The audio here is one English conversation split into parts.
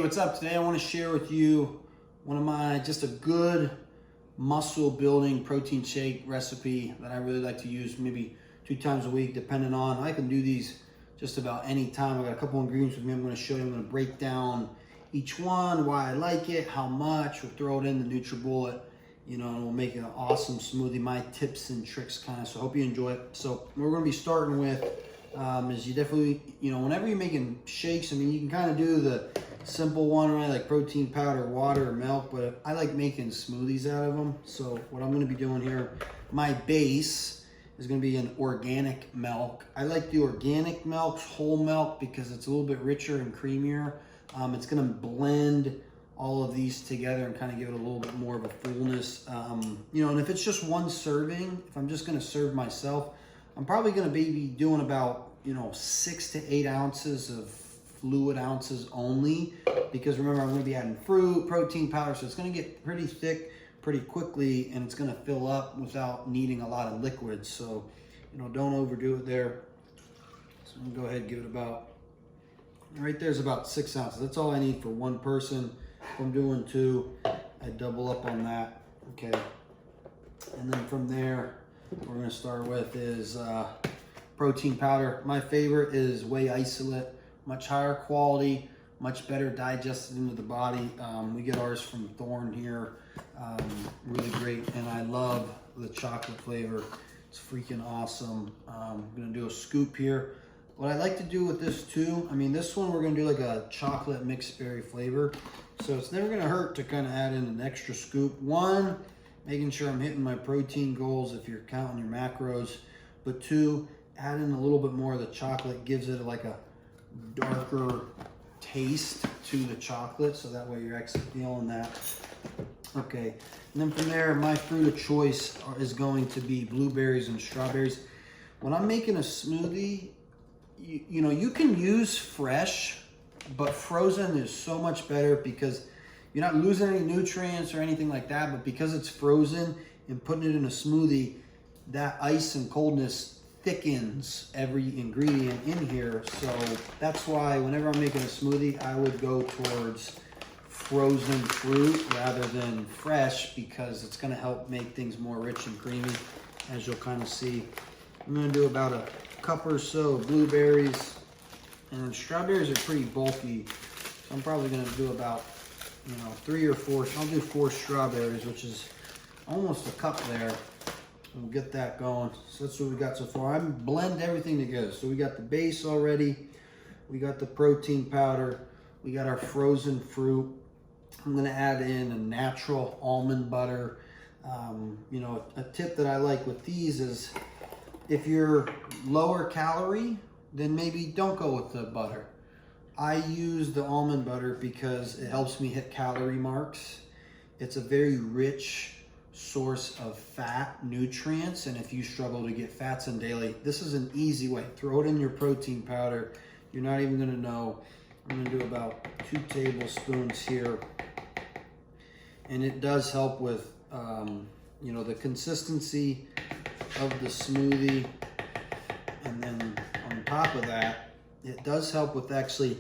What's up? Today I want to share with you one of my just a good muscle building protein shake recipe that I really like to use maybe 2 times a week depending on. I can do these just about any time. I got a couple ingredients with me. I'm going to show you. I'm going to break down each one, why I like it, how much. We'll throw it in the NutriBullet, and we'll make it an awesome smoothie. My tips and tricks kind of. So I hope you enjoy it. So we're going to be starting with is you definitely, whenever you're making shakes, I mean, you can kind of do the simple one, right? Like protein powder, water, or milk, but I like making smoothies out of them. So what I'm going to be doing here, my base is going to be an organic milk. I like the organic milk, whole milk, because it's a little bit richer and creamier. It's going to blend all of these together and kind of give it a little bit more of a fullness. And if it's just one serving, if I'm just going to serve myself, I'm probably going to be doing about 6 to 8 ounces of fluid ounces only, because remember, I'm going to be adding fruit, protein powder, so it's going to get pretty thick pretty quickly, and it's going to fill up without needing a lot of liquid. So don't overdo it there. So I'm going to go ahead and give it about, right there's about 6 ounces. That's all I need for one person. If I'm doing 2, I double up on that. Okay, and then from there, what we're going to start with is protein powder. My favorite is Whey isolate. Much higher quality, much better digested into the body. We get ours from Thorne here. Really great, and I love the chocolate flavor. It's freaking awesome. I'm gonna do a scoop here. What I like to do with this too, this one we're gonna do like a chocolate mixed berry flavor. So it's never gonna hurt to kind of add in an extra scoop. One, making sure I'm hitting my protein goals if you're counting your macros. But 2, add in a little bit more of the chocolate, gives it like a darker taste to the chocolate, so that way you're actually feeling that. Okay, and then from there, my fruit of choice is going to be blueberries and strawberries. When I'm making a smoothie, you can use fresh, but frozen is so much better because you're not losing any nutrients or anything like that, but because it's frozen and putting it in a smoothie, that ice and coldness thickens every ingredient in here. So that's why whenever I'm making a smoothie, I would go towards frozen fruit rather than fresh, because it's going to help make things more rich and creamy, as you'll kind of see. I'm going to do about a cup or so of blueberries, and strawberries are pretty bulky, so I'm probably going to do about 3 or 4. I'll do 4 strawberries, which is almost a cup there. We'll get that going. So that's what we got so far. I blend everything together. So we got the base already. We got the protein powder. We got our frozen fruit. I'm going to add in a natural almond butter. A tip that I like with these is if you're lower calorie, then maybe don't go with the butter. I use the almond butter because it helps me hit calorie marks. It's a very rich source of fat nutrients, and if you struggle to get fats in daily, this is an easy way. Throw it in your protein powder. You're not even going to know. I'm going to do about 2 tablespoons here, and it does help with the consistency of the smoothie. And then on top of that, it does help with actually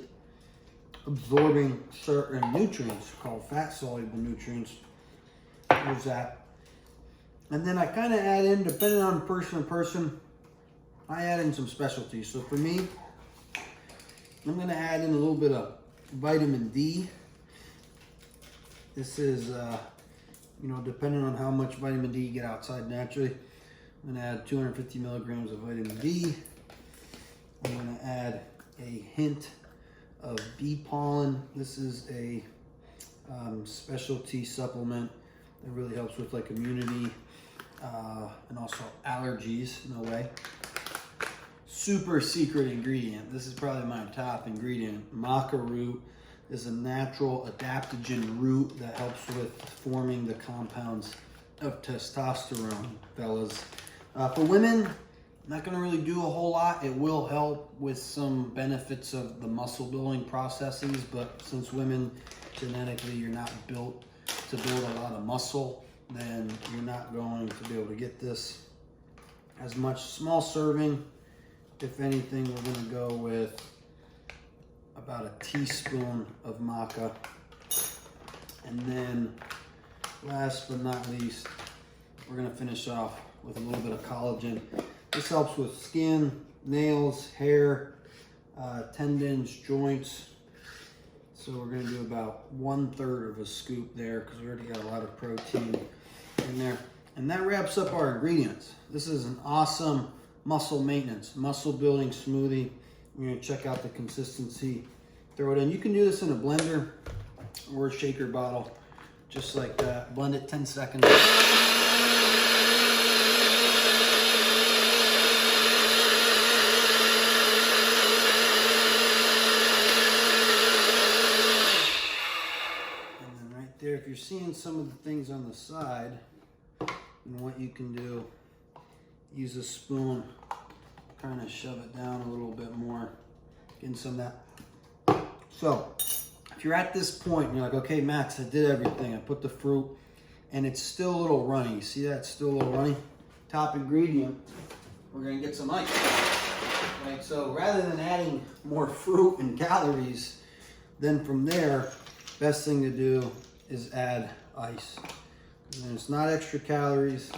absorbing certain nutrients called fat soluble nutrients. There's that. And then I kind of add in, depending on person to person, I add in some specialties. So for me, I'm going to add in a little bit of vitamin D. This is, depending on how much vitamin D you get outside naturally. I'm going to add 250 milligrams of vitamin D. I'm going to add a hint of bee pollen. This is a specialty supplement that really helps with like immunity and also allergies in a way. Super secret ingredient. This is probably my top ingredient. Maca root is a natural adaptogen root that helps with forming the compounds of testosterone, fellas. For women, not going to really do a whole lot. It will help with some benefits of the muscle building processes, but since women genetically you're not built to build a lot of muscle, then you're not going to be able to get this as much. Small serving. If anything, we're going to go with about a teaspoon of maca. And then last but not least, we're gonna finish off with a little bit of collagen. This helps with skin, nails, hair, tendons, joints. So we're gonna do about 1/3 of a scoop there because we already got a lot of protein in there. And that wraps up our ingredients. This is an awesome muscle maintenance, muscle building smoothie. We're gonna check out the consistency, throw it in. You can do this in a blender or a shaker bottle, just like that. Blend it 10 seconds. There, if you're seeing some of the things on the side, and what you can do, use a spoon, kind of shove it down a little bit more, getting some of that. So, if you're at this point and you're like, okay, Max, I did everything, I put the fruit, and it's still a little runny. You see that? It's still a little runny. Top ingredient, we're gonna get some ice. Right, so rather than adding more fruit and calories, then from there, best thing to do is add ice. And it's not extra calories,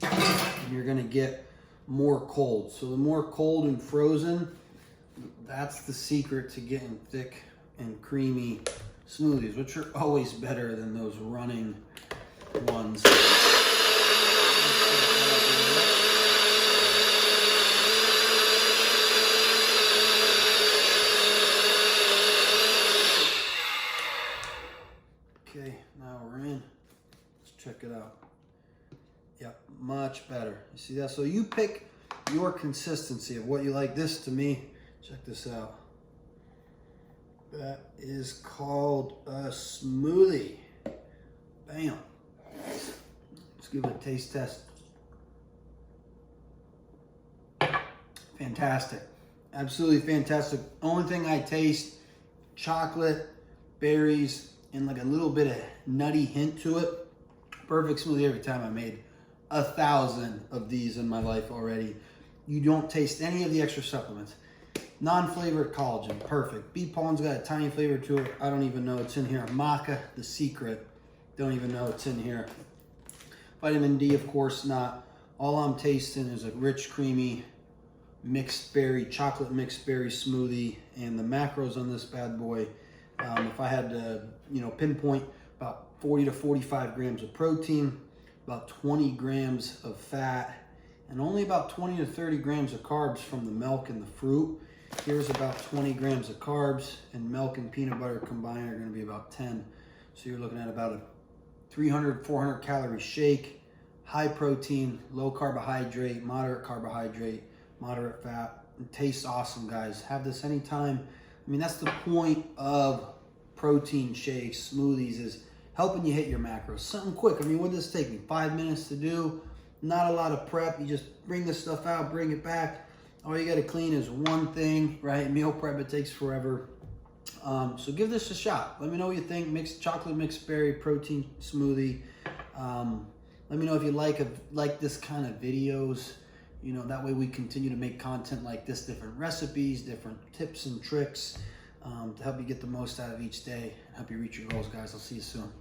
and you're gonna get more cold. So the more cold and frozen, that's the secret to getting thick and creamy smoothies, which are always better than those running ones. Okay, now we're in. Let's check it out. Yep, much better. You see that? So you pick your consistency of what you like. This, to me, check this out. That is called a smoothie. Bam. Let's give it a taste test. Fantastic. Absolutely fantastic. Only thing I taste, chocolate, berries, and like a little bit of nutty hint to it. Perfect smoothie every time. I made 1,000 of these in my life already. You don't taste any of the extra supplements. Non-flavored collagen, perfect. Bee pollen's got a tiny flavor to it. I don't even know it's in here. Maca, the secret, don't even know it's in here. Vitamin D, of course not. All I'm tasting is a rich, creamy, mixed berry, chocolate mixed berry smoothie, and the macros on this bad boy. If I had to, pinpoint, about 40 to 45 grams of protein, about 20 grams of fat, and only about 20 to 30 grams of carbs from the milk and the fruit. Here's about 20 grams of carbs, and milk and peanut butter combined are going to be about 10. So you're looking at about a 300, 400 calorie shake, high protein, low carbohydrate, moderate fat. It tastes awesome, guys. Have this anytime. I mean, that's the point of protein shakes, smoothies, is helping you hit your macros. Something quick. I mean, what does this take me? 5 minutes to do. Not a lot of prep. You just bring this stuff out, bring it back. All you got to clean is one thing, right? Meal prep, it takes forever. So give this a shot. Let me know what you think. Mixed chocolate, mixed berry, protein smoothie. Let me know if you like this kind of videos. That way we continue to make content like this, different recipes, different tips and tricks to help you get the most out of each day and help you reach your goals, guys. I'll see you soon.